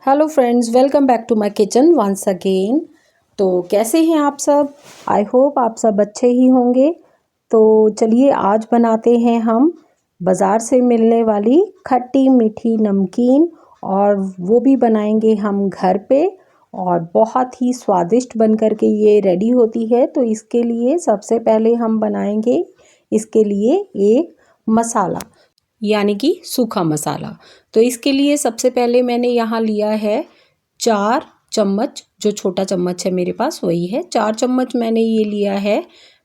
Hello friends, welcome back to my kitchen once again. तो कैसे हैं आप सब? आई होप आप सब अच्छे ही होंगे। तो चलिए आज बनाते हैं हम बाज़ार से मिलने वाली खट्टी मीठी नमकीन, और वो भी बनाएंगे हम घर पे, और बहुत ही स्वादिष्ट बन कर के ये रेडी होती है। तो इसके लिए सबसे पहले हम बनाएंगे इसके लिए एक मसाला, यानी कि सूखा मसाला। तो इसके लिए सबसे पहले मैंने यहाँ लिया है 4 चम्मच, जो छोटा चम्मच है मेरे पास वही है। 4 चम्मच मैंने ये लिया है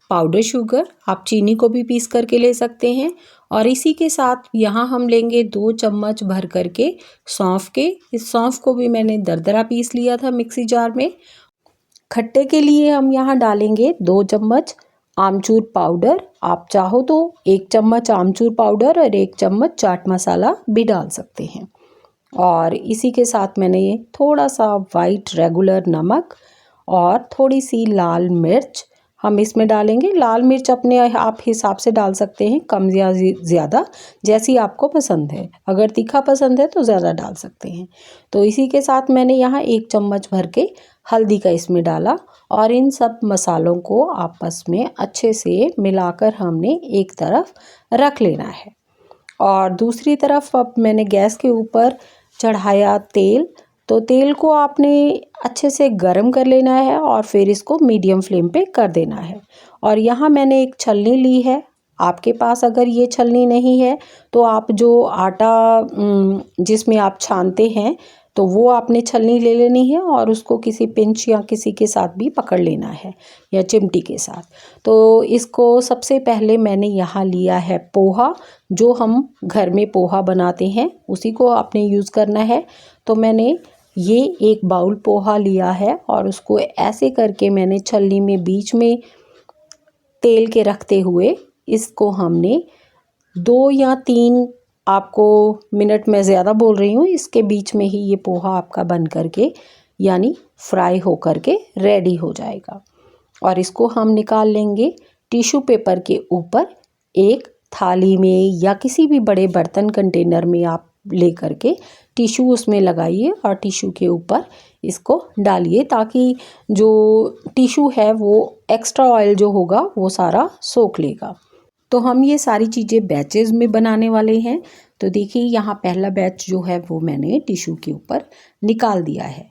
पाउडर शुगर। आप चीनी को भी पीस करके ले सकते हैं। और इसी के साथ यहाँ हम लेंगे 2 चम्मच भर करके सौंफ के। इस सौंफ को भी मैंने दरदरा पीस लिया था मिक्सी जार में। खट्टे के लिए हम यहाँ डालेंगे 2 चम्मच आमचूर पाउडर। आप चाहो तो 1 चम्मच आमचूर पाउडर और 1 चम्मच चाट मसाला भी डाल सकते हैं। और इसी के साथ मैंने थोड़ा सा वाइट रेगुलर नमक और थोड़ी सी लाल मिर्च हम इसमें डालेंगे। लाल मिर्च अपने आप हिसाब से डाल सकते हैं, कम या ज़्यादा, जैसी आपको पसंद है। अगर तीखा पसंद है तो ज़्यादा डाल सकते हैं। तो इसी के साथ मैंने यहाँ 1 चम्मच भर के हल्दी का इसमें डाला। और इन सब मसालों को आपस में अच्छे से मिलाकर हमने एक तरफ रख लेना है। और दूसरी तरफ अब मैंने गैस के ऊपर चढ़ाया तेल। तो तेल को आपने अच्छे से गरम कर लेना है और फिर इसको मीडियम फ्लेम पे कर देना है। और यहाँ मैंने एक छलनी ली है। आपके पास अगर ये छलनी नहीं है तो आप जो आटा जिसमें आप छानते हैं, तो वो आपने छलनी ले लेनी है और उसको किसी पिंच या किसी के साथ भी पकड़ लेना है, या चिमटी के साथ। तो इसको सबसे पहले मैंने यहाँ लिया है पोहा। जो हम घर में पोहा बनाते हैं उसी को आपने यूज़ करना है। तो मैंने ये 1 बाउल पोहा लिया है और उसको ऐसे करके मैंने छलनी में बीच में तेल के रखते हुए इसको हमने 2 या 3 आपको मिनट में ज़्यादा बोल रही हूँ, इसके बीच में ही ये पोहा आपका बन करके यानी फ्राई हो करके रेडी हो जाएगा। और इसको हम निकाल लेंगे टिश्यू पेपर के ऊपर। एक थाली में या किसी भी बड़े बर्तन कंटेनर में आप ले करके टिश्यू उसमें लगाइए और टिश्यू के ऊपर इसको डालिए, ताकि जो टिश्यू है वो एक्स्ट्रा ऑयल जो होगा वो सारा सोख लेगा। तो हम ये सारी चीज़ें बैचेज़ में बनाने वाले हैं। तो देखिए यहाँ पहला बैच जो है वो मैंने टिश्यू के ऊपर निकाल दिया है।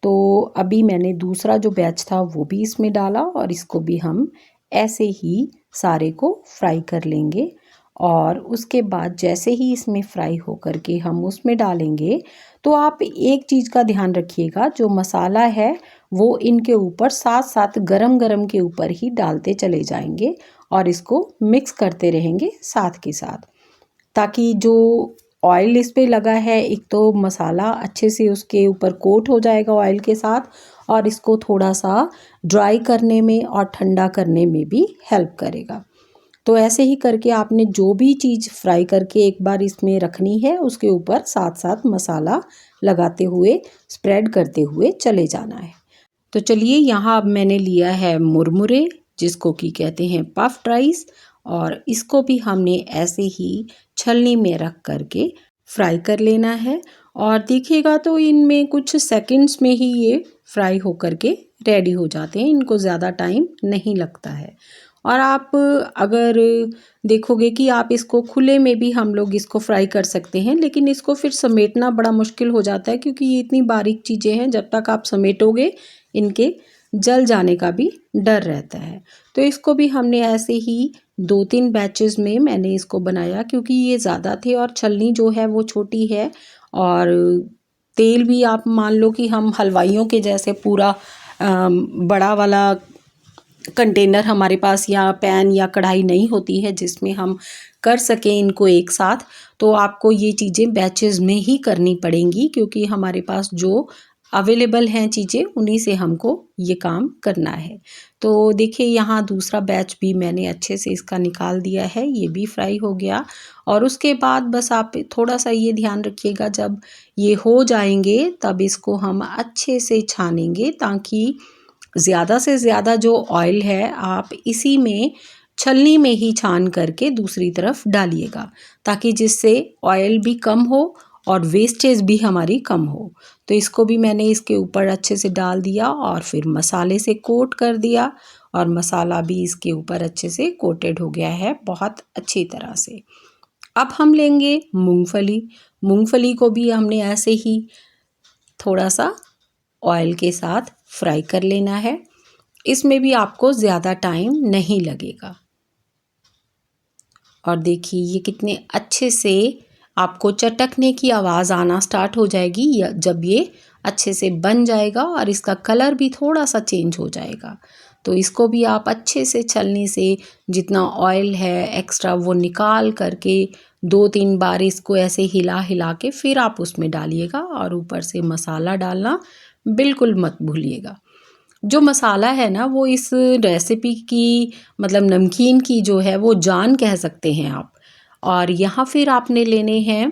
तो अभी मैंने दूसरा जो बैच था वो भी इसमें डाला और इसको भी हम ऐसे ही सारे को फ्राई कर लेंगे। और उसके बाद जैसे ही इसमें फ्राई हो करके हम उसमें डालेंगे, तो आप एक चीज़ का ध्यान रखिएगा, जो मसाला है वो इनके ऊपर साथ साथ गरम गरम के ऊपर ही डालते चले जाएंगे और इसको मिक्स करते रहेंगे साथ के साथ, ताकि जो ऑयल इस पे लगा है, एक तो मसाला अच्छे से उसके ऊपर कोट हो जाएगा ऑयल के साथ, और इसको थोड़ा सा ड्राई करने में और ठंडा करने में भी हेल्प करेगा। तो ऐसे ही करके आपने जो भी चीज़ फ्राई करके एक बार इसमें रखनी है, उसके ऊपर साथ साथ मसाला लगाते हुए स्प्रेड करते हुए चले जाना है। तो चलिए यहाँ अब मैंने लिया है मुरमुरे, जिसको कि कहते हैं पफ्ड राइस, और इसको भी हमने ऐसे ही छलनी में रख करके फ्राई कर लेना है। और देखिएगा तो इनमें कुछ सेकंड्स में ही ये फ्राई हो करके रेडी हो जाते हैं, इनको ज़्यादा टाइम नहीं लगता है। और आप अगर देखोगे कि आप इसको खुले में भी हम लोग इसको फ्राई कर सकते हैं, लेकिन इसको फिर समेटना बड़ा मुश्किल हो जाता है, क्योंकि ये इतनी बारीक चीज़ें हैं, जब तक आप समेटोगे इनके जल जाने का भी डर रहता है। तो इसको भी हमने ऐसे ही 2-3 बैचेस में मैंने इसको बनाया, क्योंकि ये ज़्यादा थे और छलनी जो है वो छोटी है। और तेल भी आप मान लो कि हम हलवाइयों के जैसे पूरा बड़ा वाला कंटेनर हमारे पास या पैन या कढ़ाई नहीं होती है जिसमें हम कर सकें इनको एक साथ। तो आपको ये चीज़ें बैचेस में ही करनी पड़ेंगी, क्योंकि हमारे पास जो अवेलेबल हैं चीज़ें उन्हीं से हमको ये काम करना है। तो देखिए यहाँ दूसरा बैच भी मैंने अच्छे से इसका निकाल दिया है, ये भी फ्राई हो गया। और उसके बाद बस आप थोड़ा सा ये ध्यान रखिएगा, जब ये हो जाएंगे तब इसको हम अच्छे से छानेंगे, ताकि ज़्यादा से ज़्यादा जो ऑयल है आप इसी में छलनी में ही छान करके दूसरी तरफ डालिएगा, ताकि जिससे ऑयल भी कम हो और वेस्टेज भी हमारी कम हो। तो इसको भी मैंने इसके ऊपर अच्छे से डाल दिया और फिर मसाले से कोट कर दिया और मसाला भी इसके ऊपर अच्छे से कोटेड हो गया है बहुत अच्छी तरह से। अब हम लेंगे मूंगफली। मूंगफली को भी हमने ऐसे ही थोड़ा सा ऑयल के साथ फ्राई कर लेना है। इसमें भी आपको ज़्यादा टाइम नहीं लगेगा। और देखिए ये कितने अच्छे से आपको चटकने की आवाज़ आना स्टार्ट हो जाएगी जब ये अच्छे से बन जाएगा और इसका कलर भी थोड़ा सा चेंज हो जाएगा। तो इसको भी आप अच्छे से छलनी से जितना ऑयल है एक्स्ट्रा वो निकाल करके 2-3 बार इसको ऐसे हिला हिला के फिर आप उसमें डालिएगा और ऊपर से मसाला डालना बिल्कुल मत भूलिएगा। जो मसाला है ना वो इस रेसिपी की मतलब नमकीन की जो है वो जान कह सकते हैं आप। और यहाँ फिर आपने लेने हैं,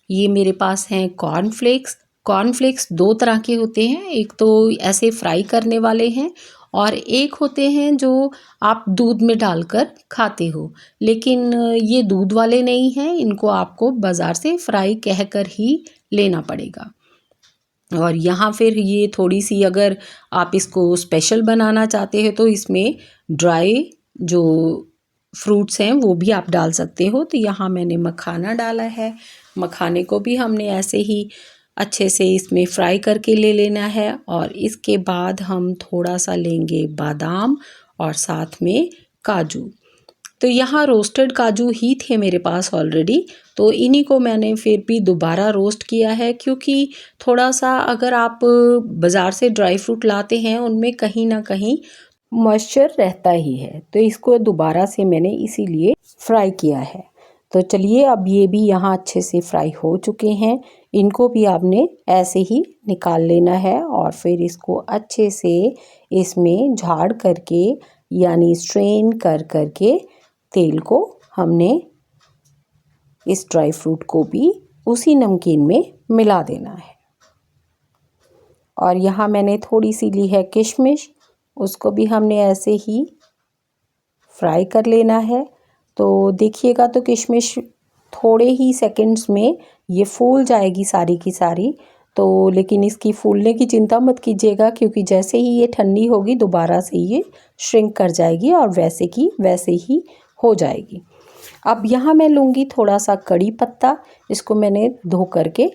ये मेरे पास हैं कॉर्नफ्लेक्स। कॉर्नफ्लेक्स 2 तरह के होते हैं, एक तो ऐसे फ्राई करने वाले हैं और एक होते हैं जो आप दूध में डालकर खाते हो। लेकिन ये दूध वाले नहीं हैं, इनको आपको बाज़ार से फ्राई कहकर ही लेना पड़ेगा। और यहाँ फिर ये थोड़ी सी अगर आप इसको स्पेशल बनाना चाहते हैं तो इसमें ड्राई जो फ्रूट्स हैं वो भी आप डाल सकते हो। तो यहाँ मैंने मखाना डाला है। मखाने को भी हमने ऐसे ही अच्छे से इसमें फ्राई करके ले लेना है और इसके बाद हम थोड़ा सा लेंगे बादाम और साथ में काजू। तो यहाँ रोस्टेड काजू ही थे मेरे पास ऑलरेडी, तो इन्हीं को मैंने फिर भी दोबारा रोस्ट किया है क्योंकि थोड़ा सा अगर आप बाज़ार से ड्राई फ्रूट लाते हैं उनमें कहीं ना कहीं मॉइस्चर रहता ही है, तो इसको दोबारा से मैंने इसीलिए फ्राई किया है। तो चलिए अब ये भी यहाँ अच्छे से फ्राई हो चुके हैं, इनको भी आपने ऐसे ही निकाल लेना है और फिर इसको अच्छे से इसमें झाड़ करके यानी स्ट्रेन कर करके तेल को हमने इस ड्राई फ्रूट को भी उसी नमकीन में मिला देना है। और यहाँ मैंने थोड़ी सी ली है किशमिश, उसको भी हमने ऐसे ही फ्राई कर लेना है। तो देखिएगा तो किशमिश थोड़े ही सेकंड्स में ये फूल जाएगी सारी की सारी। तो लेकिन इसकी फूलने की चिंता मत कीजिएगा क्योंकि जैसे ही ये ठंडी होगी दोबारा से ये श्रिंक कर जाएगी और वैसे की वैसे ही हो जाएगी। अब यहाँ मैं लूँगी थोड़ा सा कड़ी पत्ता, इसको मैंने धो करके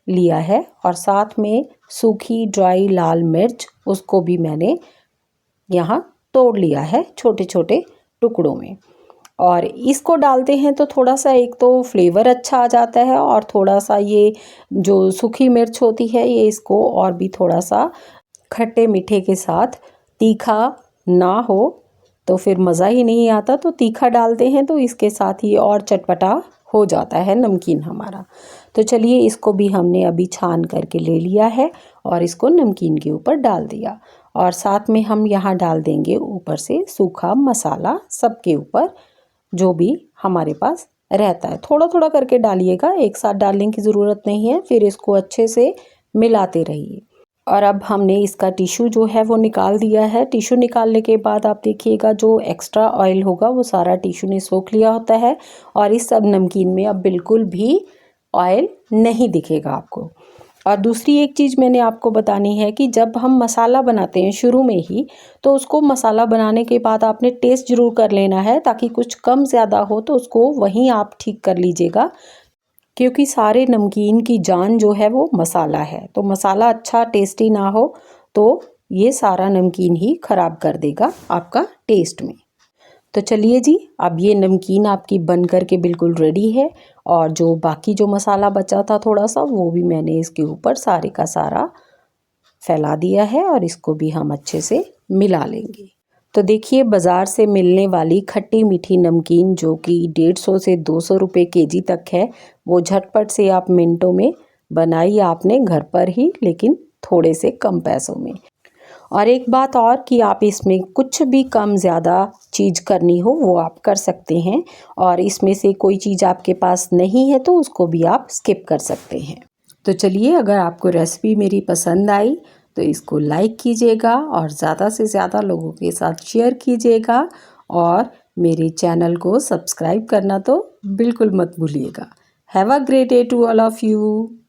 लिया है और साथ में सूखी ड्राई लाल मिर्च, उसको भी मैंने यहाँ तोड़ लिया है छोटे छोटे टुकड़ों में। और इसको डालते हैं तो थोड़ा सा एक तो फ्लेवर अच्छा आ जाता है और थोड़ा सा ये जो सूखी मिर्च होती है ये इसको और भी थोड़ा सा खट्टे मीठे के साथ, तीखा ना हो तो फिर मज़ा ही नहीं आता, तो तीखा डालते हैं तो इसके साथ ही और चटपटा हो जाता है नमकीन हमारा। तो चलिए इसको भी हमने अभी छान करके ले लिया है और इसको नमकीन के ऊपर डाल दिया और साथ में हम यहाँ डाल देंगे ऊपर से सूखा मसाला, सबके ऊपर जो भी हमारे पास रहता है। थोड़ा थोड़ा करके डालिएगा, एक साथ डालने की ज़रूरत नहीं है। फिर इसको अच्छे से मिलाते रहिए। और अब हमने इसका टिश्यू जो है वो निकाल दिया है। टिश्यू निकालने के बाद आप देखिएगा जो एक्स्ट्रा ऑयल होगा वो सारा टिश्यू ने सोख लिया होता है और इस सब नमकीन में अब बिल्कुल भी ऑयल नहीं दिखेगा आपको। और दूसरी एक चीज़ मैंने आपको बतानी है कि जब हम मसाला बनाते हैं शुरू में ही, तो उसको मसाला बनाने के बाद आपने टेस्ट ज़रूर कर लेना है ताकि कुछ कम ज़्यादा हो तो उसको वहीं आप ठीक कर लीजिएगा क्योंकि सारे नमकीन की जान जो है वो मसाला है। तो मसाला अच्छा टेस्टी ना हो तो ये सारा नमकीन ही ख़राब कर देगा आपका टेस्ट में। तो चलिए जी, अब ये नमकीन आपकी बन कर के बिल्कुल रेडी है और जो बाकी जो मसाला बचा था थोड़ा सा वो भी मैंने इसके ऊपर सारे का सारा फैला दिया है और इसको भी हम अच्छे से मिला लेंगे। तो देखिए बाज़ार से मिलने वाली खट्टी मीठी नमकीन जो कि 150 से 200 रुपये केजी तक है, वो झटपट से आप मिनटों में बनाई आपने घर पर ही, लेकिन थोड़े से कम पैसों में। और एक बात और कि आप इसमें कुछ भी कम ज़्यादा चीज़ करनी हो वो आप कर सकते हैं और इसमें से कोई चीज़ आपके पास नहीं है तो उसको भी आप स्किप कर सकते हैं। तो चलिए, अगर आपको रेसिपी मेरी पसंद आई तो इसको लाइक कीजिएगा और ज़्यादा से ज़्यादा लोगों के साथ शेयर कीजिएगा और मेरे चैनल को सब्सक्राइब करना तो बिल्कुल मत भूलिएगा। Have a great day to all of you.